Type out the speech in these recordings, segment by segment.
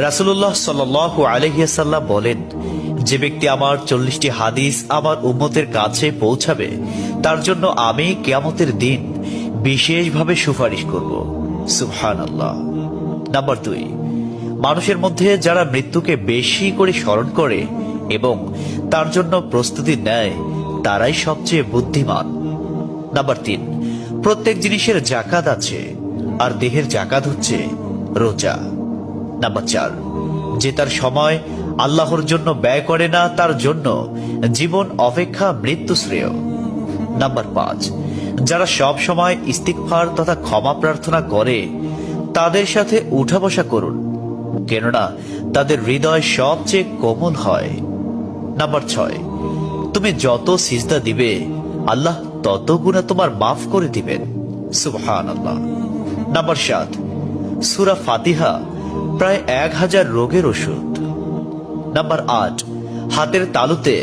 রাসূলুল্লাহ সাল্লাল্লাহু আলাইহি ওয়াসাল্লাম বলেন, যে ব্যক্তি আমার 40টি হাদিস আমার উম্মতের কাছে পৌঁছাবে তার জন্য আমি কিয়ামতের দিন বিশেষভাবে সুপারিশ করব। সুবহানাল্লাহ। নাম্বার 2, মানুষের মধ্যে যারা মৃত্যুকে বেশি করে স্মরণ করে এবং তার জন্য প্রস্তুতি নেয় তারাই সবচেয়ে বুদ্ধিমান। নাম্বার 3, প্রত্যেক জিনিসের জাকাত আছে, আর দেহের জাকাত হচ্ছে রোজা। নাম্বার 4, যে তার সময় আল্লাহর জন্য ব্যয় করে না তার জন্য জীবন অপেক্ষা মৃত্যু শ্রেয়। নাম্বার 5, যারা সব সময় ইস্তিগফার তথা ক্ষমা প্রার্থনা করে তাদের সাথে উঠা বসা করুন, কেননা তাদের হৃদয় সবচেয়ে কোমল হয়। নাম্বার 6, তুমি যত সিজদা দিবে আল্লাহ তত গুণা তোমার মাফ করে দিবেন। সুবহানাল্লাহ। নাম্বার 7, সূরা ফাতিহা প্রায় 1000 রোগের ওষুধ। নাম্বার 8, হাতের তালুতে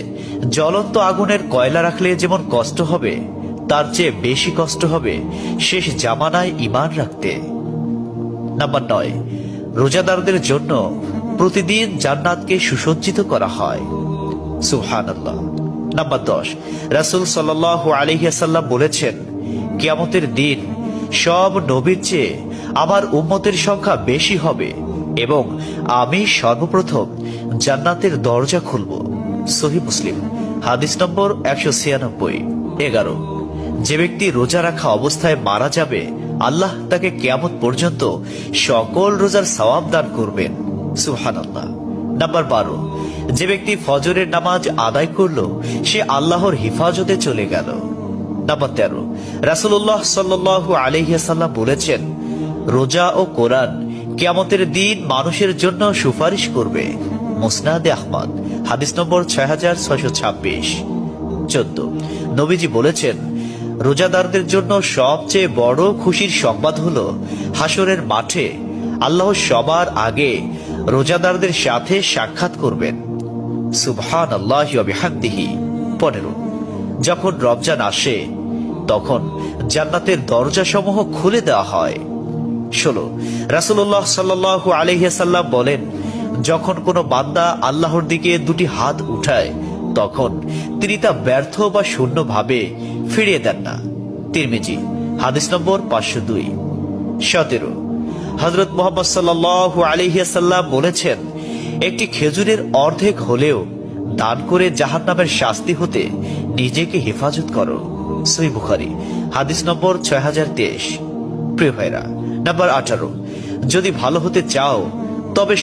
জ্বলন্ত আগুনের কয়লা রাখলে যেমন কষ্ট হবে তার চেয়ে বেশি কষ্ট হবে শেষ জামানায় ঈমান রাখতে। নাম্বার 9, রোজাদারদের জন্য প্রতিদিন জান্নাতকে সুসজ্জিত করা হয়। সুবহানাল্লাহ। নাম্বার 10, রাসূল সাল্লাল্লাহু আলাইহি ওয়াসাল্লাম বলেছেন, কিয়ামতের দিন সব নবীর চেয়ে আমার উম্মতের সংখ্যা বেশি হবে এবং আমি সর্বপ্রথম জান্নাতের দরজা খুলব। সহিহ মুসলিম, হাদিস নম্বর 196। 11, যে ব্যক্তি রোজা রাখা অবস্থায় মারা যাবে আল্লাহ তাকে কিয়ামত পর্যন্ত সকল রোজার সওয়াব দান করবেন। সুবহানাল্লাহ। নাম্বার 12, যে ব্যক্তি ফজরের নামাজ আদায় করলো সে আল্লাহর হিফাজতে চলে গেল। নাম্বার 13, রাসূলুল্লাহ সাল্লাল্লাহু আলাইহি ওয়াসাল্লাম বলেছেন, রোজা ও কোরআন কিয়ামতের দিন মানুষের জন্য সুপারিশ করবে। মুসনাদে আহমদ, হাদিস নম্বর 6626। 14, নবীজি বলেছেন, রোজাদারদের জন্য সবচেয়ে বড় খুশির সংবাদ হলো হাসরের মাঠে আল্লাহ সবার আগে রোজাদারদের সাথে সাক্ষাৎ করবেন। সুবহানাল্লাহি ওয়া বিহামদিহি। 15, যখন রমজান আসে তখন জান্নাতের দরজাসমূহ খুলে দেওয়া হয়। 16, রাসূলুল্লাহ সাল্লাল্লাহু আলাইহি ওয়াসাল্লাম বলেন, যখন কোনো বান্দা আল্লাহর দিকে দুটি হাত উঠায় তখন তিনি তা ব্যর্থ বা শূন্য ভাবে ফিরিয়ে দেন না। তিরমিজি, হাদিস নম্বর 502। 17, হযরত মুহাম্মদ সাল্লাল্লাহু আলাইহি ওয়াসাল্লাম বলেছেন, একটি খেজুরের অর্ধেক হলেও দান করে জাহান্নামের শাস্তি হতে নিজেকে হেফাজত করো। সহিহ বুখারী, হাদিস নম্বর 6023। প্রিয় ভাইরা, নাম্বার 18, যদি ভালো হতে চাও তবে